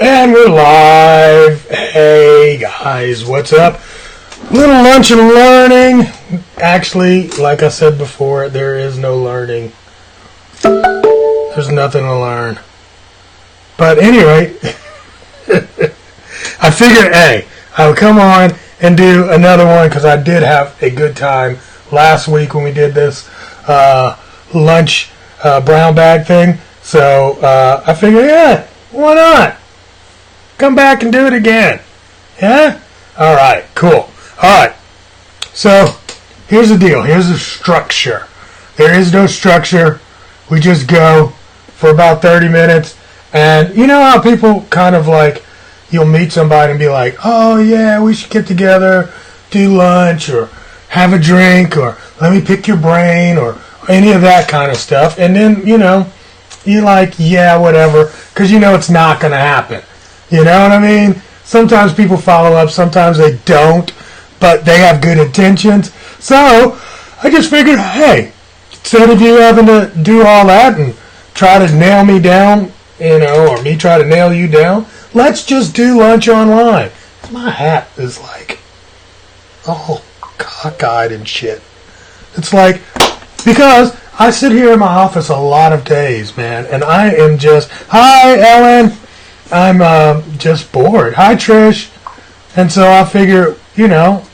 And we're live. Hey guys, what's up? Little lunch and learning. Actually, like I said before, there is no learning. There's nothing to learn. But anyway, I figured, hey, I would come on and do another one because I did have a good time last week when we did this lunch brown bag thing. So I figured, yeah, why not? Come back and do it again. Yeah? Alright, cool. Alright. So, here's the deal. Here's the structure. There is no structure. We just go for about 30 minutes. And you know how people kind of like, you'll meet somebody and be like, oh yeah, we should get together, do lunch, or have a drink, or let me pick your brain, or any of that kind of stuff. And then, you know, you're like, yeah, whatever, because you know it's not going to happen. You know what I mean? Sometimes people follow up, sometimes they don't, but they have good intentions. So, I just figured, hey, instead of you having to do all that and try to nail me down, you know, or me try to nail you down, let's just do lunch online. My hat is like, oh, cockeyed and shit. It's like, because I sit here in my office a lot of days, man, and I am just, hi, Ellen. I'm just bored. Hi, Trish. And so I figure, you know,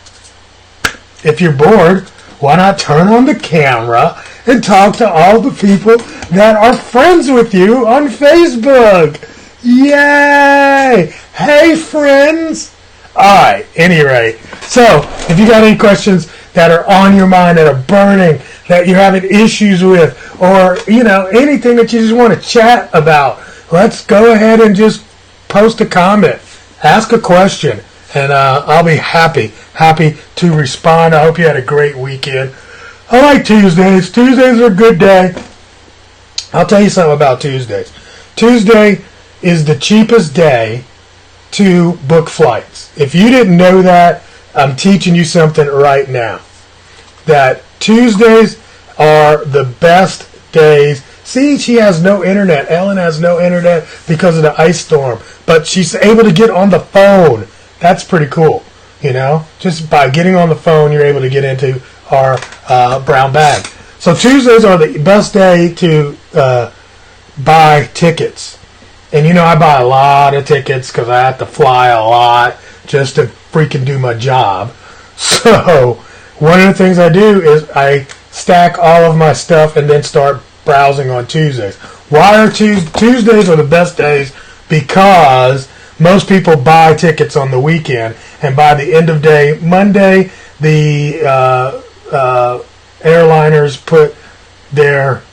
if you're bored, why not turn on the camera and talk to all the people that are friends with you on Facebook? Yay! Hey, friends! Alright, any rate. So, if you got any questions that are on your mind, that are burning, that you're having issues with, or, you know, anything that you just want to chat about, let's go ahead and just post a comment, ask a question, and I'll be happy to respond. I hope you had a great weekend. I like Tuesdays. Tuesdays are a good day. I'll tell you something about Tuesdays. Tuesday is the cheapest day to book flights. If you didn't know that, I'm teaching you something right now. That Tuesdays are the best days. See, she has no internet. Ellen has no internet because of the ice storm. But she's able to get on the phone. That's pretty cool. You know? Just by getting on the phone, you're able to get into our brown bag. So Tuesdays are the best day to buy tickets. And you know, I buy a lot of tickets because I have to fly a lot just to freaking do my job. So one of the things I do is I stack all of my stuff and then start browsing on Tuesdays. Why are Tuesdays are the best days? Because most people buy tickets on the weekend, and by the end of day Monday, the airliners put their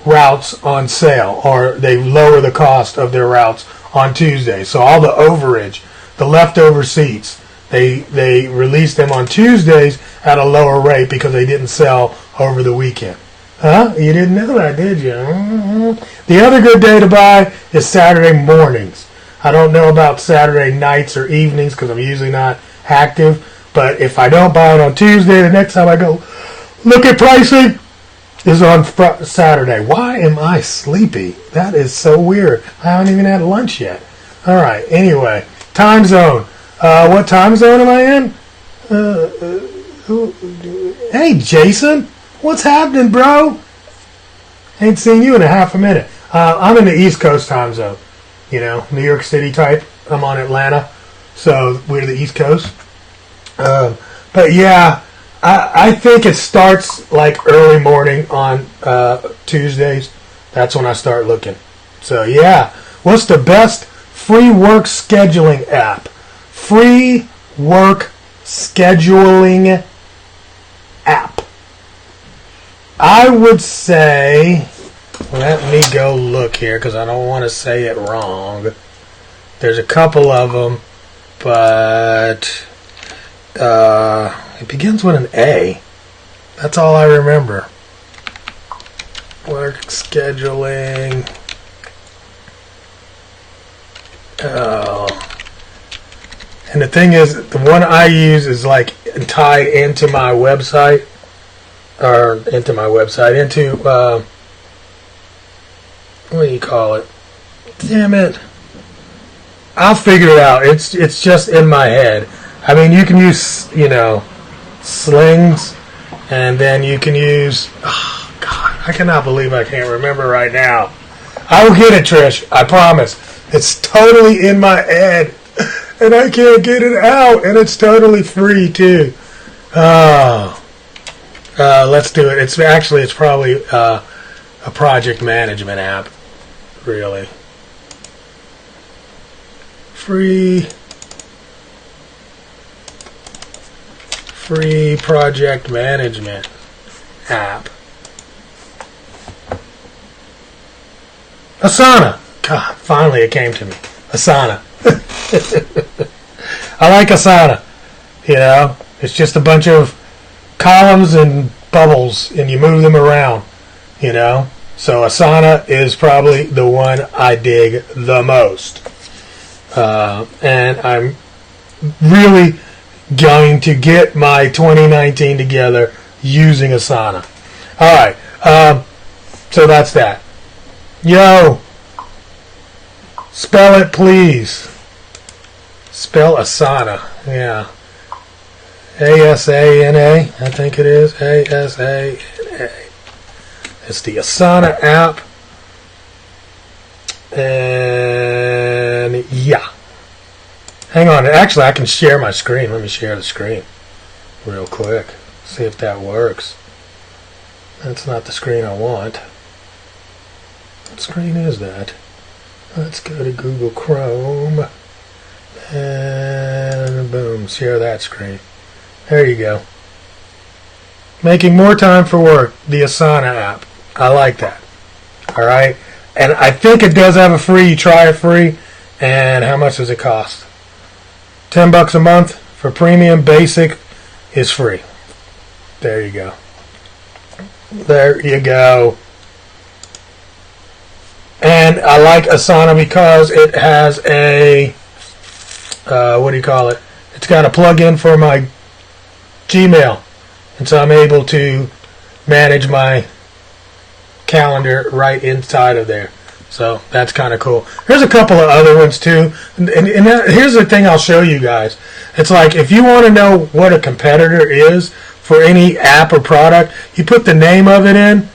routes on sale, or they lower the cost of their routes on Tuesday. So all the overage, the leftover seats, they release them on Tuesdays at a lower rate because they didn't sell over the weekend. Huh? You didn't know that, did you? Mm-hmm. The other good day to buy is Saturday mornings. I don't know about Saturday nights or evenings because I'm usually not active. But if I don't buy it on Tuesday, the next time I go look at pricing is on Saturday. Why am I sleepy? That is so weird. I haven't even had lunch yet. All right. Anyway, time zone. What time zone am I in? Hey, Jason. What's happening, bro? Ain't seen you in a half a minute. I'm in the East Coast time zone. You know, New York City type. I'm on Atlanta. So we're the East Coast. But yeah, I think it starts like early morning on Tuesdays. That's when I start looking. So yeah, what's the best free work scheduling app? Free work scheduling app. I would say, let me go look here because I don't want to say it wrong. There's a couple of them, but it begins with an A. That's all I remember. Work scheduling. Oh. And the thing is, the one I use is like tied into my website. What do you call it? Damn it. I'll figure it out. It's just in my head. I mean, you can use, slings, and then you can use, oh, God, I cannot believe I can't remember right now. I will get it, Trish. I promise. It's totally in my head, and I can't get it out, and it's totally free, too. Oh. Let's do it. It's probably a project management app, really. Free project management app. Asana. God, finally it came to me. Asana. I like Asana. It's just a bunch of columns and bubbles, and you move them around. So Asana is probably the one I dig the most. And I'm really going to get my 2019 together using Asana. All right. So that's that. Yo, spell it, please. Spell Asana. Yeah. A-S-A-N-A, I think it is. A-S-A-N-A. It's the Asana app. And yeah. Hang on. Actually, I can share my screen. Let me share the screen real quick. See if that works. That's not the screen I want. What screen is that? Let's go to Google Chrome. And boom, share that screen. There you go. Making more time for work. The Asana app. I like that. All right. And I think it does have a free. You try it free. And how much does it cost? $10 a month for premium. Basic is free. There you go. There you go. And I like Asana because it has a what do you call it? It's got a plug-in for my Gmail, and so I'm able to manage my calendar right inside of there. So that's kind of cool. There's a couple of other ones too, and here's the thing I'll show you guys. It's like if you want to know what a competitor is for any app or product, you put the name of it in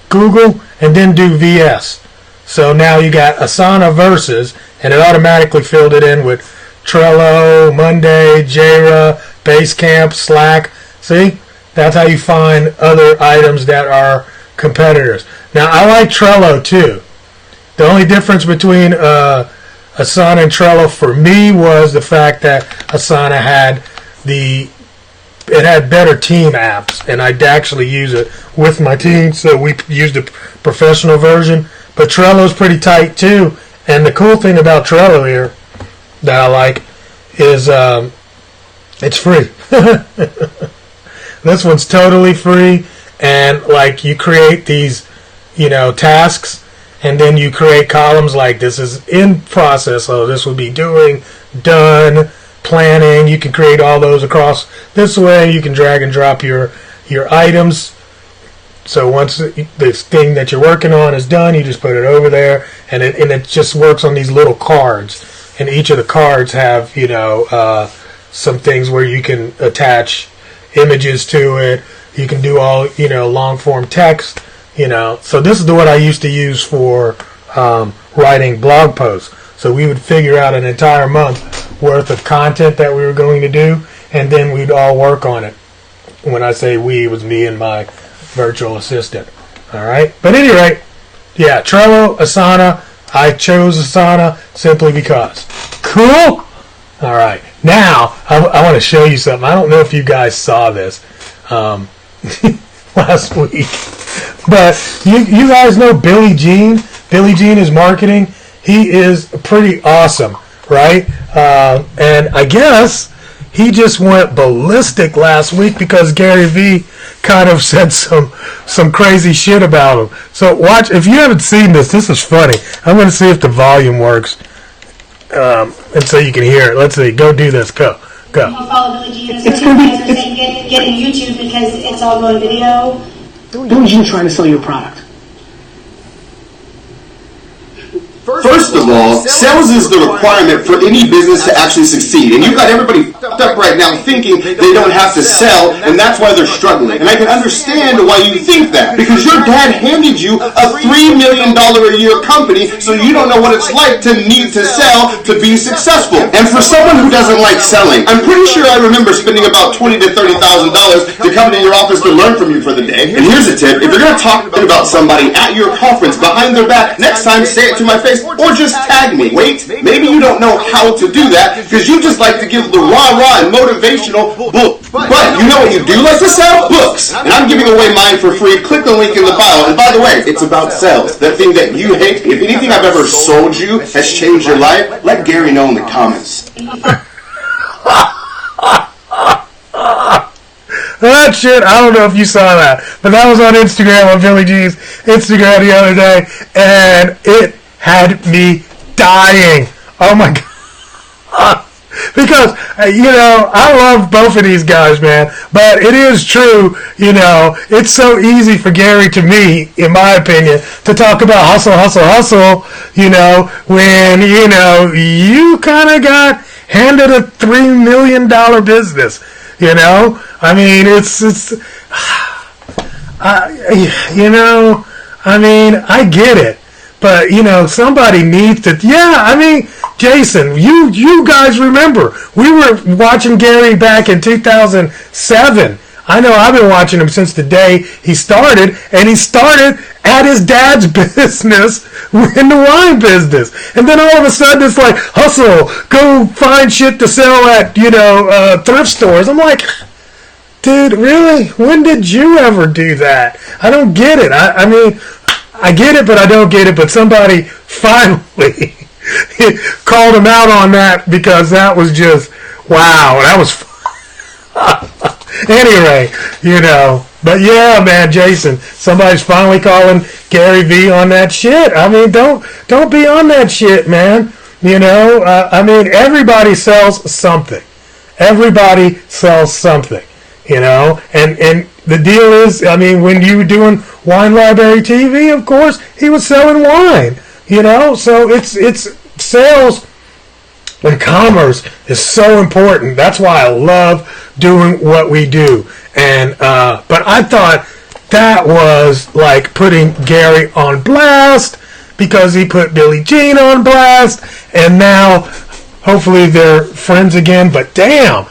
Google and then do VS. So now you got Asana versus, and it automatically filled it in with Trello, Monday, Jira, Basecamp, Slack. See? That's how you find other items that are competitors. Now, I like Trello too. The only difference between Asana and Trello for me was the fact that Asana had better team apps, and I'd actually use it with my team, so we used the professional version. But Trello's pretty tight too, and the cool thing about Trello here that I like is it's free. This one's totally free, and like you create these, tasks, and then you create columns like this is in process, so this will be doing, done, planning. You can create all those across this way. You can drag and drop your items. So once this thing that you're working on is done, you just put it over there, and it just works on these little cards. And each of the cards have some things where you can attach images to it. You can do all long form text. So this is what I used to use for writing blog posts. So we would figure out an entire month worth of content that we were going to do, and then we'd all work on it. When I say we, it was me and my virtual assistant. All right. But at any rate, yeah, Trello, Asana. I chose Asana simply because. Cool. All right. Now I want to show you something. I don't know if you guys saw this last week, but you guys know Billy Jean. Billy Jean is marketing. He is pretty awesome, right? And I guess he just went ballistic last week because Gary Vee kind of said some crazy shit about him. So watch, if you haven't seen this is funny. I'm going to see if the volume works, and so you can hear it. Let's see. Go do this. Go. Follow Billy Jean. It's going to be get in YouTube because it's all going video. Billy Jean trying to sell you a product. First of all, sales is the requirement for any business to actually succeed. And you've got everybody fucked up right now thinking they don't have to sell, and that's why they're struggling. And I can understand why you think that, because your dad handed you a $3 million a year company, so you don't know what it's like to need to sell to be successful. And for someone who doesn't like selling, I'm pretty sure I remember spending about $20,000 to $30,000 to come to your office to learn from you for the day. And here's a tip: if you're going to talk about somebody at your conference behind their back, next time say it to my face or just tag me. Wait, maybe you don't know how to do that because you just like to give the rah-rah and motivational book. But you know what you do like to sell? Books. And I'm giving away mine for free. Click the link in the bio. And by the way, it's about sales. That thing that you hate. If anything I've ever sold you has changed your life, let Gary know in the comments. That shit, I don't know if you saw that, but that was on Instagram, on Billy G's Instagram the other day, and it had me dying. Oh my God. Because, I love both of these guys, man, but it is true, it's so easy for Gary, to me, in my opinion, to talk about hustle, when, you kind of got handed a $3 million business, I mean, I get it, but, somebody needs to, Jason, you guys remember, we were watching Gary back in 2007. I know I've been watching him since the day he started, and he started at his dad's business in the wine business. And then all of a sudden it's like, hustle, go find shit to sell at, thrift stores. I'm like, dude, really? When did you ever do that? I don't get it. I mean, I get it, but I don't get it. But somebody finally called him out on that, because that was just, wow. That was anyway, But yeah, man, Jason, somebody's finally calling Gary V on that shit. I mean, don't be on that shit, man. Everybody sells something. Everybody sells something. And the deal is, when you were doing Wine Library TV, of course, he was selling wine, so it's sales and commerce is so important. That's why I love doing what we do. And, but I thought that was like putting Gary on blast, because he put Billie Jean on blast, and now hopefully they're friends again. But damn,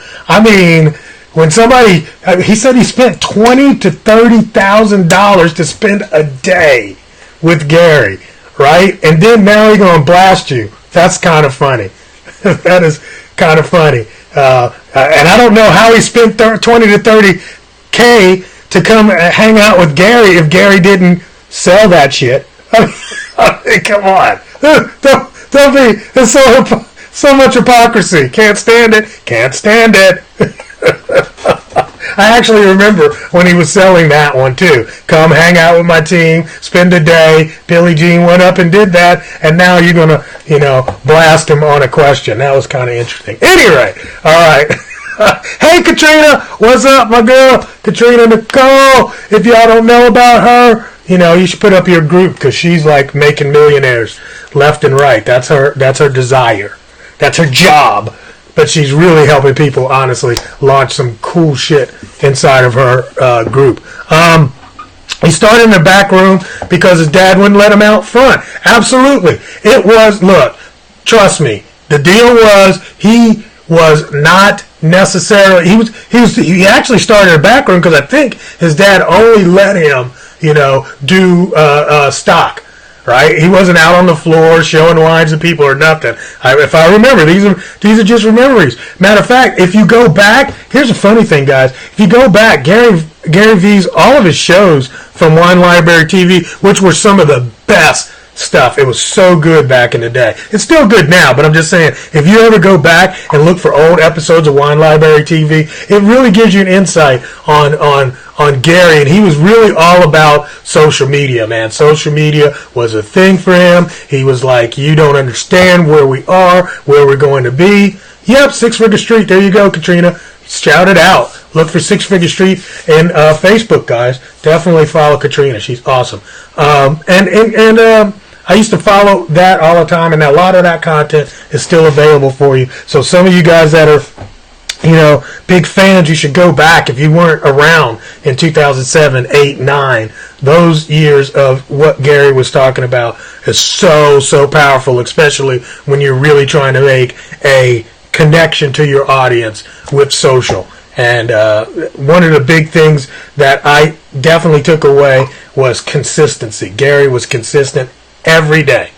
when somebody, he said he spent $20,000 to $30,000 to spend a day with Gary, right? And then now he's gonna blast you. That's kind of funny. That is kind of funny. And I don't know how he spent 20 to 30K to come hang out with Gary if Gary didn't sell that shit. Come on. Don't be, there's so much hypocrisy. Can't stand it. I actually remember when he was selling that one too. Come hang out with my team, spend a day. Billie Jean went up and did that, and now you're gonna, blast him on a question. That was kind of interesting. Anyway, all right. Hey, Katrina, what's up, my girl? Katrina Nicole. If y'all don't know about her, you should put up your group, because she's like making millionaires left and right. That's her desire. That's her job. But she's really helping people, honestly, launch some cool shit inside of her group. He started in the back room because his dad wouldn't let him out front. Absolutely. It was, look, trust me, the deal was he was not necessarily, he actually started in the back room because I think his dad only let him, do stock. Right? He wasn't out on the floor showing wines to people or nothing. If I remember, these are just memories. Matter of fact, if you go back, here's a funny thing, guys. If you go back, Gary V's, all of his shows from Wine Library TV, which were some of the best stuff. It was so good back in the day. It's still good now, but I'm just saying, if you ever go back and look for old episodes of Wine Library TV, it really gives you an insight on Gary, and he was really all about social media, man. Social media was a thing for him. He was like, you don't understand where we are, where we're going to be. Yep, Six Figure Street. There you go, Katrina. Shout it out. Look for Six Figure Street and Facebook, guys. Definitely follow Katrina. She's awesome. I used to follow that all the time, and a lot of that content is still available for you. So some of you guys that are, big fans, you should go back if you weren't around in 2007, 8, 9. Those years of what Gary was talking about is so powerful, especially when you're really trying to make a connection to your audience with social. And one of the big things that I definitely took away was consistency. Gary was consistent every day.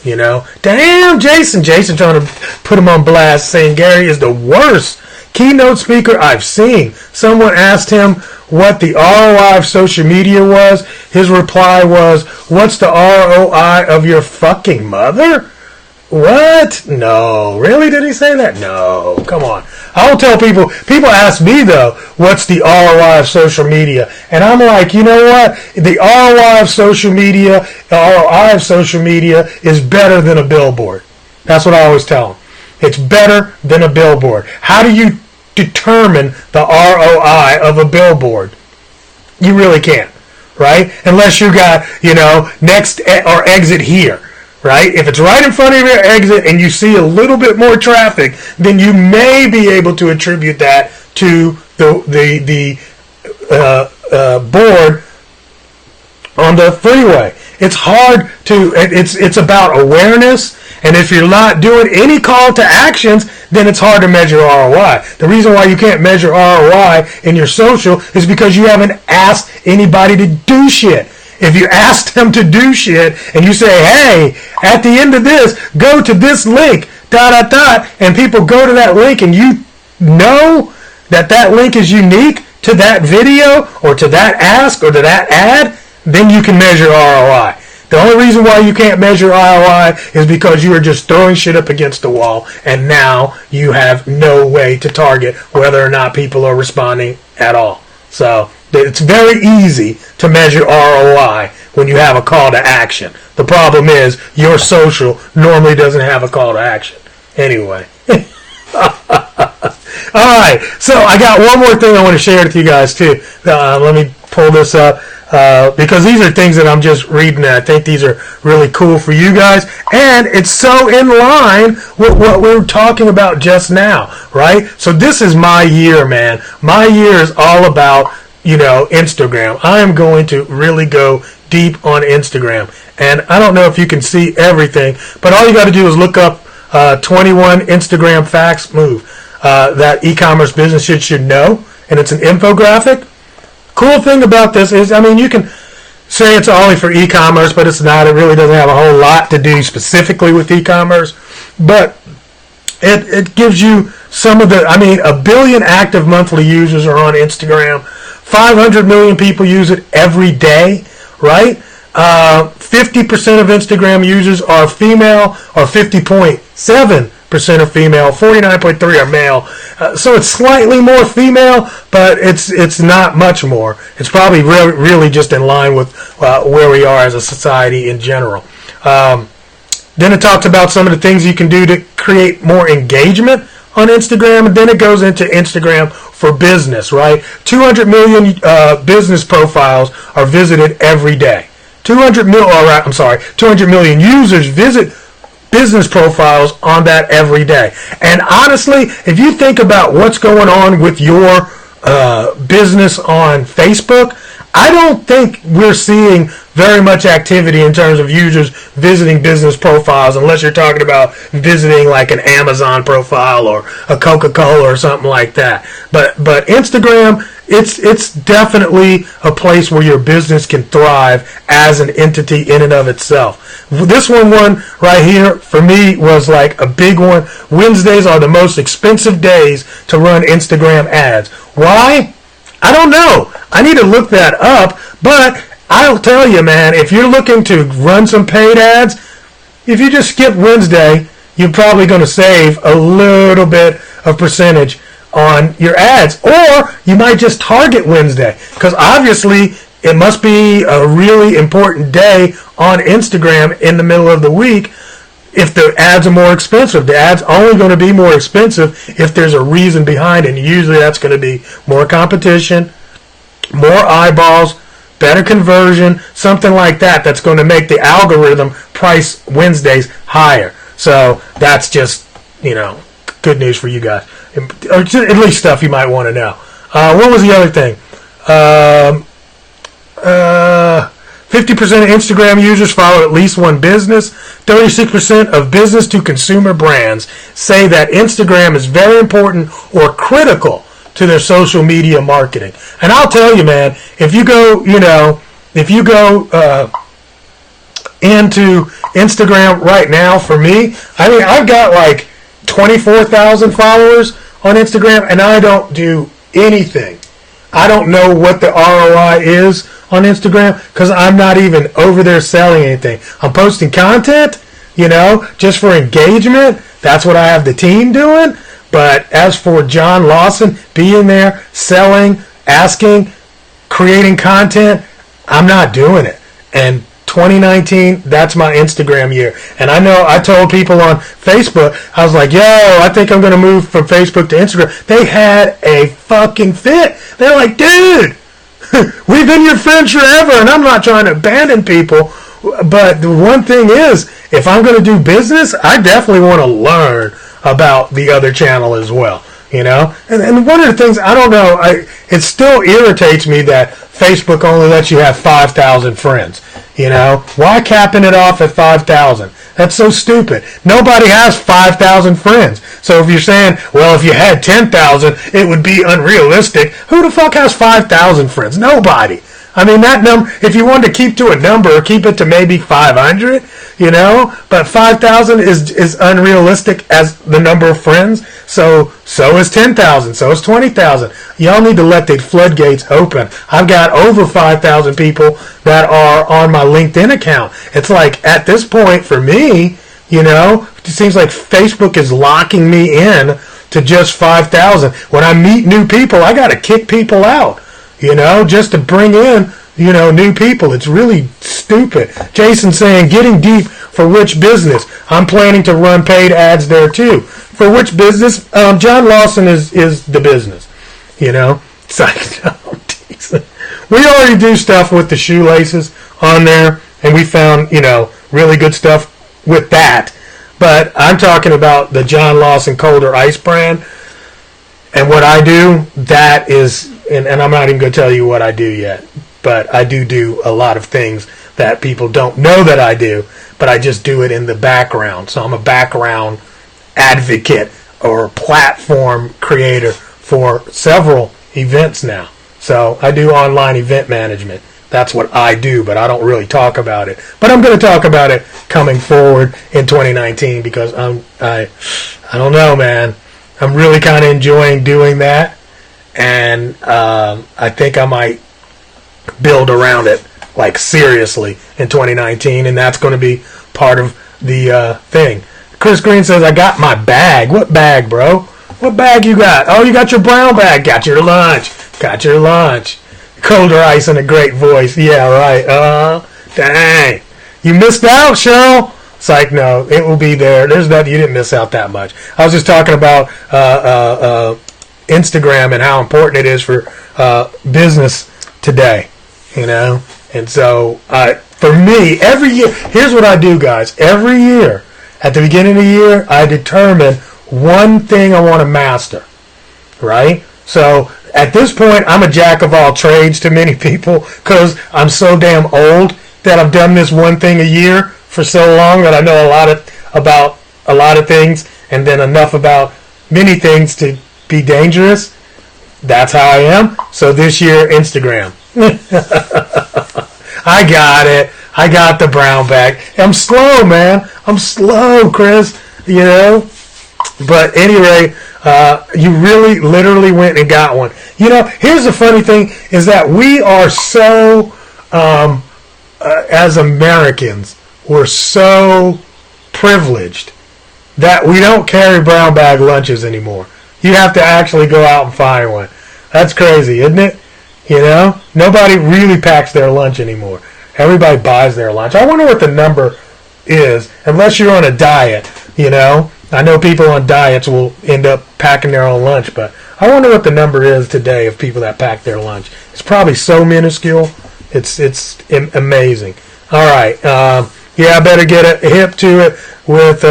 Damn, Jason trying to put him on blast, saying Gary is the worst keynote speaker I've seen. Someone asked him what the ROI of social media was. His reply was, "What's the ROI of your fucking mother?" What? No. Really? Did he say that? No. Come on. I will tell people ask me, though, what's the ROI of social media? And I'm like, you know what? The ROI of social media is better than a billboard. That's what I always tell them. It's better than a billboard. How do you determine the ROI of a billboard? You really can't, right? Unless you got, next or exit here. Right? If it's right in front of your exit and you see a little bit more traffic, then you may be able to attribute that to the board on the freeway. It's hard to. It's about awareness, and if you're not doing any call to actions, then it's hard to measure ROI. The reason why you can't measure ROI in your social is because you haven't asked anybody to do shit. If you ask them to do shit and you say, hey, at the end of this, go to this link, ... and people go to that link and you know that link is unique to that video or to that ask or to that ad, then you can measure ROI. The only reason why you can't measure ROI is because you are just throwing shit up against the wall and now you have no way to target whether or not people are responding at all. So it's very easy to measure ROI when you have a call to action. The problem is your social normally doesn't have a call to action. Anyway. Alright, so I got one more thing I want to share with you guys too. Let me pull this up because these are things that I'm just reading and I think these are really cool for you guys. And it's so in line with what we were talking about just now, right? So this is my year, man. My year is all about Instagram. I am going to really go deep on Instagram. And I don't know if you can see everything, but all you got to do is look up 21 Instagram facts move that e-commerce businesses should know. And it's an infographic. Cool thing about this is, you can say it's only for e-commerce, but it's not. It really doesn't have a whole lot to do specifically with e-commerce. But it gives you some of the, 1 billion active monthly users are on Instagram. 500 million people use it every day, right? 50% of Instagram users are female, or 50.7% are female, 49.3% are male. So it's slightly more female, but it's not much more. It's probably really just in line with where we are as a society in general. Then it talks about some of the things you can do to create more engagement on Instagram, and then it goes into Instagram for business, right? 200 million business profiles are visited every day. 200 million users visit business profiles on that every day. And honestly, if you think about what's going on with your business on Facebook, I don't think we're seeing very much activity in terms of users visiting business profiles, unless you're talking about visiting like an Amazon profile or a Coca-Cola or something like that. But Instagram, it's definitely a place where your business can thrive as an entity in and of itself. This one right here for me was like a big one. Wednesdays are the most expensive days to run Instagram ads. Why? I don't know. I need to look that up, but I'll tell you, man, if you're looking to run some paid ads, if you just skip Wednesday, you're probably going to save a little bit of percentage on your ads. Or you might just target Wednesday, because obviously it must be a really important day on Instagram in the middle of the week if the ads are more expensive. The ads only going to be more expensive if there's a reason behind it. And usually that's going to be more competition, more eyeballs, better conversion, something like that, that's going to make the algorithm price Wednesdays higher. So that's just, good news for you guys. Or at least stuff you might want to know. What was the other thing? 50% of Instagram users follow at least one business. 36% of business-to-consumer brands say that Instagram is very important or critical to their social media marketing. And I'll tell you, man, if you go into Instagram right now, for me, I've got like 24,000 followers on Instagram, and I don't do anything. I don't know what the ROI is on Instagram because I'm not even over there selling anything. I'm posting content, just for engagement. That's what I have the team doing. But as for John Lawson being there, selling, asking, creating content, I'm not doing it. And 2019, that's my Instagram year. And I know I told people on Facebook, I was like, yo, I think I'm going to move from Facebook to Instagram. They had a fucking fit. They're like, dude, we've been your friends forever, and I'm not trying to abandon people. But the one thing is, if I'm going to do business, I definitely want to learn about the other channel as well. And one of the things, I don't know, it still irritates me that Facebook only lets you have 5,000 friends. Why capping it off at 5,000? That's so stupid. Nobody has 5,000 friends. So if you're saying, well, if you had 10,000, it would be unrealistic. Who the fuck has 5,000 friends? Nobody. That number, if you wanted to keep to a number, keep it to maybe 500, but 5,000 is unrealistic as the number of friends. So is 10,000, so is 20,000. Y'all need to let the floodgates open. I've got over 5,000 people that are on my LinkedIn account. It's like, at this point, for me, it seems like Facebook is locking me in to just 5,000. When I meet new people, I got to kick people out. Just to bring in, new people. It's really stupid. Jason saying, getting deep for which business? I'm planning to run paid ads there too. For which business? John Lawson is the business. It's like, we already do stuff with the shoelaces on there, and we found, really good stuff with that. But I'm talking about the John Lawson Colder Ice brand. And what I do, that is, and I'm not even going to tell you what I do yet, but I do a lot of things that people don't know that I do, but I just do it in the background. So I'm a background advocate or platform creator for several events now. So I do online event management. That's what I do, but I don't really talk about it. But I'm going to talk about it coming forward in 2019 because I don't know, man. I'm really kind of enjoying doing that, and I think I might build around it, like, seriously in 2019, and that's going to be part of the thing. Chris Green says, I got my bag. What bag, bro? What bag you got? Oh, you got your brown bag. Got your lunch. Got your lunch. Colder Ice in a great voice. Yeah, right. Dang. You missed out, Cheryl. It's like, no, it will be there. There's nothing. You didn't miss out that much. I was just talking about Instagram and how important it is for business today, And so, for me, every year, here's what I do, guys. Every year, at the beginning of the year, I determine one thing I want to master, right? So, at this point, I'm a jack of all trades to many people because I'm so damn old that I've done this one thing a year for so long that I know about a lot of things, and then enough about many things to be dangerous. That's how I am. So this year, Instagram. I got it. I got the brown bag. I'm slow, man. I'm slow, Chris. But anyway, you really literally went and got one. Here's the funny thing is that we are so, as Americans, we're so privileged that we don't carry brown bag lunches anymore. You have to actually go out and find one. That's crazy, isn't it? Nobody really packs their lunch anymore. Everybody buys their lunch. I wonder what the number is, unless you're on a diet, I know people on diets will end up packing their own lunch, but I wonder what the number is today of people that pack their lunch. It's probably so minuscule. amazing. All right. I better get a hip to it with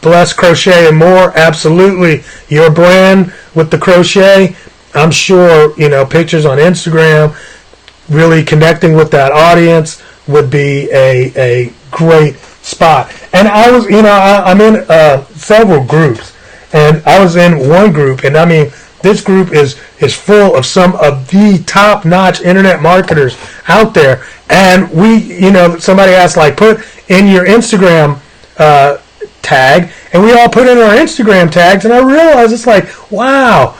Blessed Crochet and More. Absolutely. Your brand with the crochet. I'm sure, pictures on Instagram, really connecting with that audience would be a great spot. And I was, I'm in several groups, and I was in one group, and I mean, this group is full of some of the top-notch internet marketers out there. And we, somebody asked, like, put in your Instagram tag, and we all put in our Instagram tags, and I realized it's like, wow,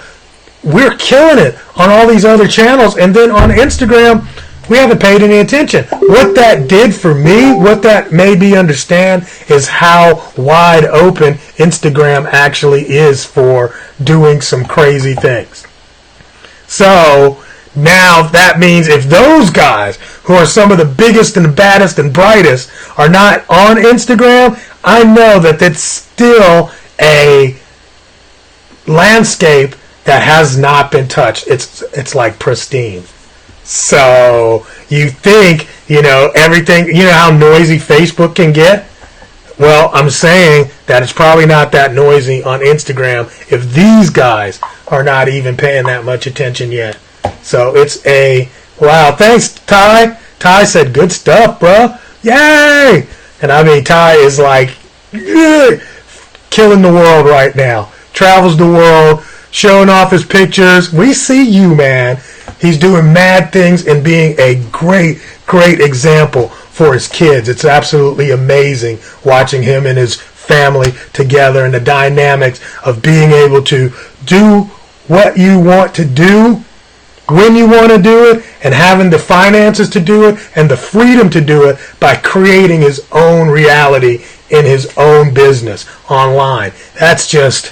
we're killing it on all these other channels, and then on Instagram, we haven't paid any attention. What that did for me, what that made me understand, is how wide open Instagram actually is for doing some crazy things. So now that means if those guys, who are some of the biggest and baddest and brightest, are not on Instagram, I know that it's still a landscape that has not been touched. It's like pristine. So you think, everything, how noisy Facebook can get? Well, I'm saying that it's probably not that noisy on Instagram if these guys are not even paying that much attention yet. So it's wow. Thanks, Ty. Ty said, good stuff, bro. Yay! And I mean, Ty is like killing the world right now. Travels the world, showing off his pictures. We see you, man. He's doing mad things and being a great, great example for his kids. It's absolutely amazing watching him and his family together and the dynamics of being able to do what you want to do when you want to do it, and having the finances to do it and the freedom to do it by creating his own reality in his own business online. That's just,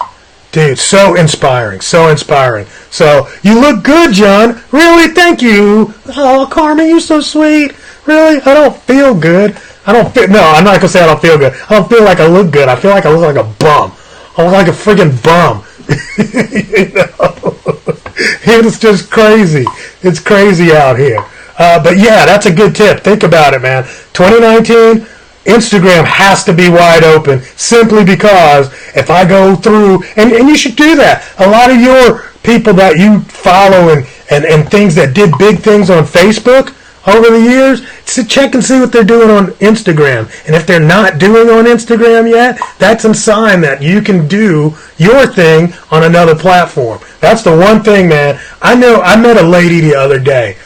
dude, so inspiring, so inspiring. So, you look good, John. Really? Thank you. Oh, Carmen, you're so sweet. Really? I don't feel good. No, I'm not going to say I don't feel good. I don't feel like I look good. I feel like I look like a bum. I look like a freaking bum. It's just crazy. It's crazy out here. But yeah, that's a good tip. Think about it, man. 2019, Instagram has to be wide open simply because if I go through, and you should do that. A lot of your people that you follow and things that did big things on Facebook over the years, check and see what they're doing on Instagram. And if they're not doing on Instagram yet, that's a sign that you can do your thing on another platform. That's the one thing, man. I met a lady the other day,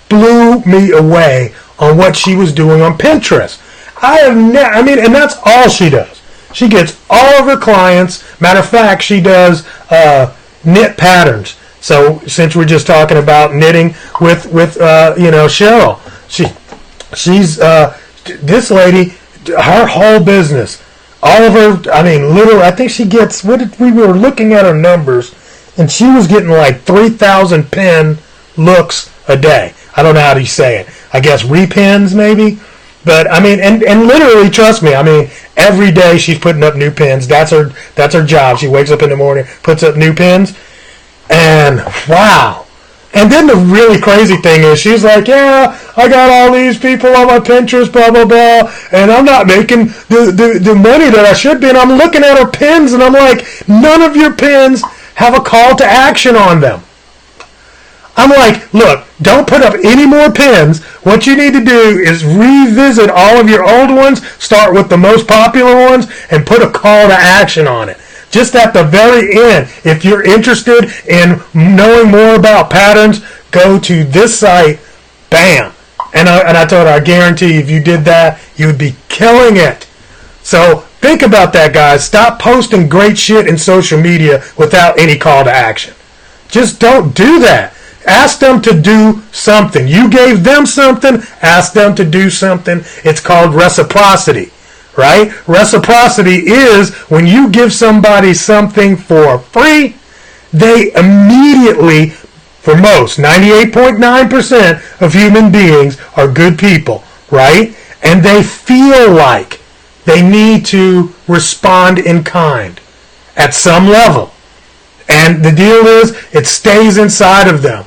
blew me away on what she was doing on Pinterest. And that's all she does. She gets all of her clients. Matter of fact, she does knit patterns. So since we're just talking about knitting with Cheryl, she's this lady, her whole business, all of her, literally, I think she gets, we were looking at her numbers, and she was getting like 3,000 pin looks a day. I don't know how to say it. I guess repins maybe. But and literally, trust me, every day she's putting up new pins. That's her job. She wakes up in the morning, puts up new pins, and wow. And then the really crazy thing is, she's like, yeah, I got all these people on my Pinterest, blah, blah, blah, and I'm not making the money that I should be. And I'm looking at her pins, and I'm like, none of your pins have a call to action on them. I'm like, look, don't put up any more pins. What you need to do is revisit all of your old ones, start with the most popular ones, and put a call to action on it. Just at the very end, if you're interested in knowing more about patterns, go to this site, bam. And I told her, I guarantee if you did that, you would be killing it. So think about that, guys. Stop posting great shit in social media without any call to action. Just don't do that. Ask them to do something. You gave them something, ask them to do something. It's called reciprocity, right? Reciprocity is when you give somebody something for free, they immediately, for most, 98.9% of human beings are good people, right? And they feel like they need to respond in kind at some level. And the deal is, it stays inside of them.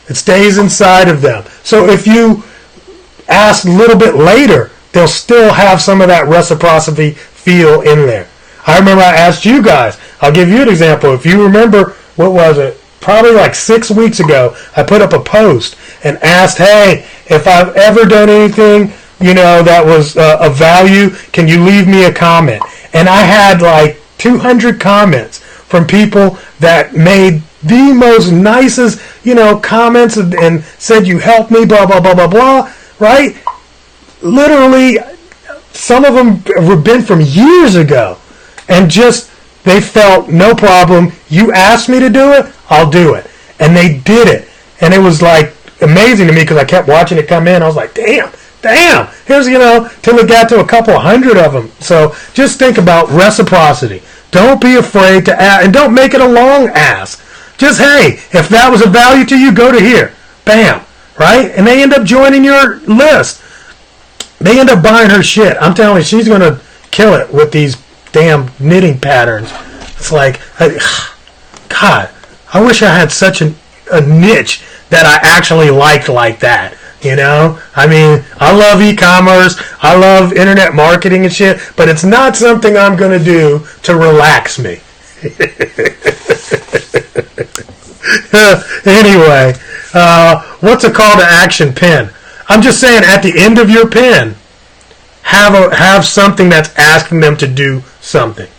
It stays inside of them. So if you asked a little bit later, they'll still have some of that reciprocity feel in there. I remember I asked you guys. I'll give you an example. If you remember, what was it? Probably like 6 weeks ago, I put up a post and asked, hey, if I've ever done anything, that was of value, can you leave me a comment? And I had like 200 comments from people that made the most nicest, comments and said you helped me, blah, blah, blah, blah, blah, right? Literally, some of them have been from years ago. And just, they felt, no problem, you asked me to do it, I'll do it. And they did it. And it was like amazing to me because I kept watching it come in. I was like, damn, here's, till it got to a couple hundred of them. So just think about reciprocity. Don't be afraid to ask, and don't make it a long ask. Just, hey, if that was of value to you, go to here. Bam, right? And they end up joining your list. They end up buying her shit. I'm telling you, she's going to kill it with these damn knitting patterns. It's like, God, I wish I had such a niche that I actually liked like that. I mean, I love e-commerce, I love internet marketing and shit, but it's not something I'm going to do to relax me. Anyway, what's a call to action pin? I'm just saying, at the end of your pin, have something that's asking them to do something,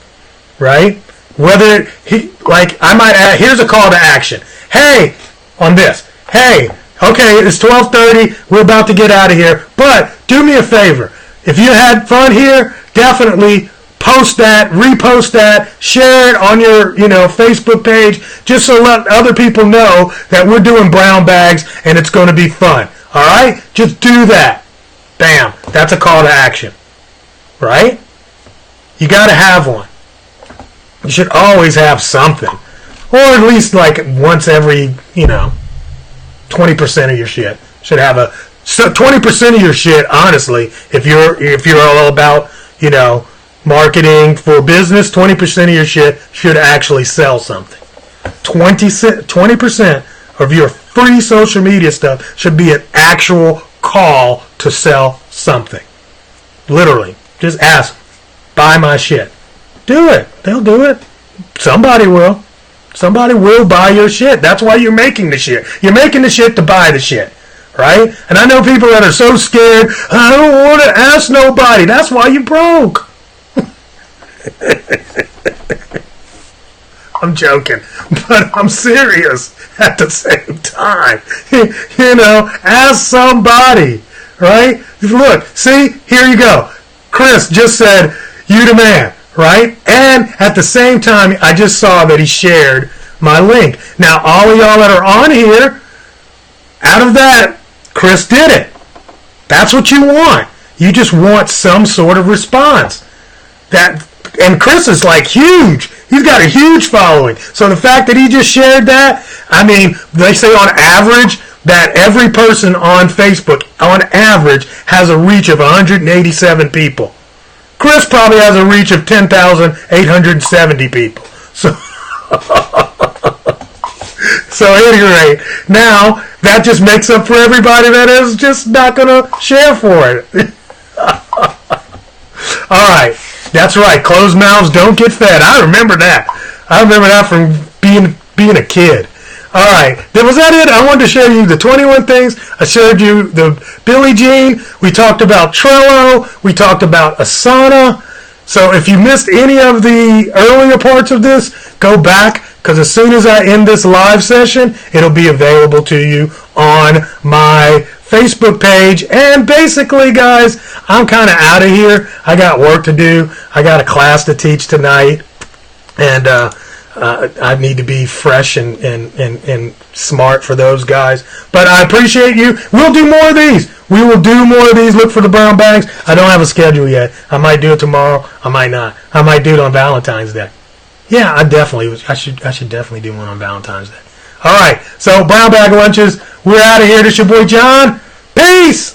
right? Whether I might add, here's a call to action. Hey, on this. Hey, okay, it's 12:30. We're about to get out of here. But do me a favor. If you had fun here, definitely post that, repost that, share it on your, Facebook page, just so let other people know that we're doing brown bags and it's going to be fun. All right? Just do that. Bam. That's a call to action. Right? You got to have one. You should always have something. Or at least like once every, 20% of your shit should have a 20% of your shit, honestly, if you're all about, marketing for business, 20% of your shit should actually sell something. 20% of your free social media stuff should be an actual call to sell something. Literally. Just ask, buy my shit. Do it. They'll do it. Somebody will. Somebody will buy your shit. That's why you're making the shit. You're making the shit to buy the shit. Right? And I know people that are so scared, I don't want to ask nobody. That's why you broke. I'm joking. But I'm serious at the same time. Ask somebody. Right? Look, see, here you go. Chris just said, you the man. Right? And at the same time, I just saw that he shared my link. Now, all of y'all that are on here, out of that, Chris did it. That's what you want. You just want some sort of response. And Chris is like huge. He's got a huge following. So the fact that he just shared that, I mean, they say on average that every person on Facebook, on average, has a reach of 187 people. Chris probably has a reach of 10,870 people. So, at any rate, now that just makes up for everybody that is just not going to share for it. All right, that's right. Closed mouths don't get fed. I remember that. I remember that from being a kid. All right, was that it? I wanted to show you the 21 things. I showed you the Billie Jean. We talked about Trello. We talked about Asana. So if you missed any of the earlier parts of this, go back, because as soon as I end this live session, it'll be available to you on my Facebook page. And basically, guys, I'm kind of out of here. I got work to do. I got a class to teach tonight. And I need to be fresh and smart for those guys. But I appreciate you. We'll do more of these. We will do more of these. Look for the brown bags. I don't have a schedule yet. I might do it tomorrow. I might not. I might do it on Valentine's Day. Yeah, I should definitely do one on Valentine's Day. All right. So brown bag lunches. We're out of here. This is your boy John. Peace.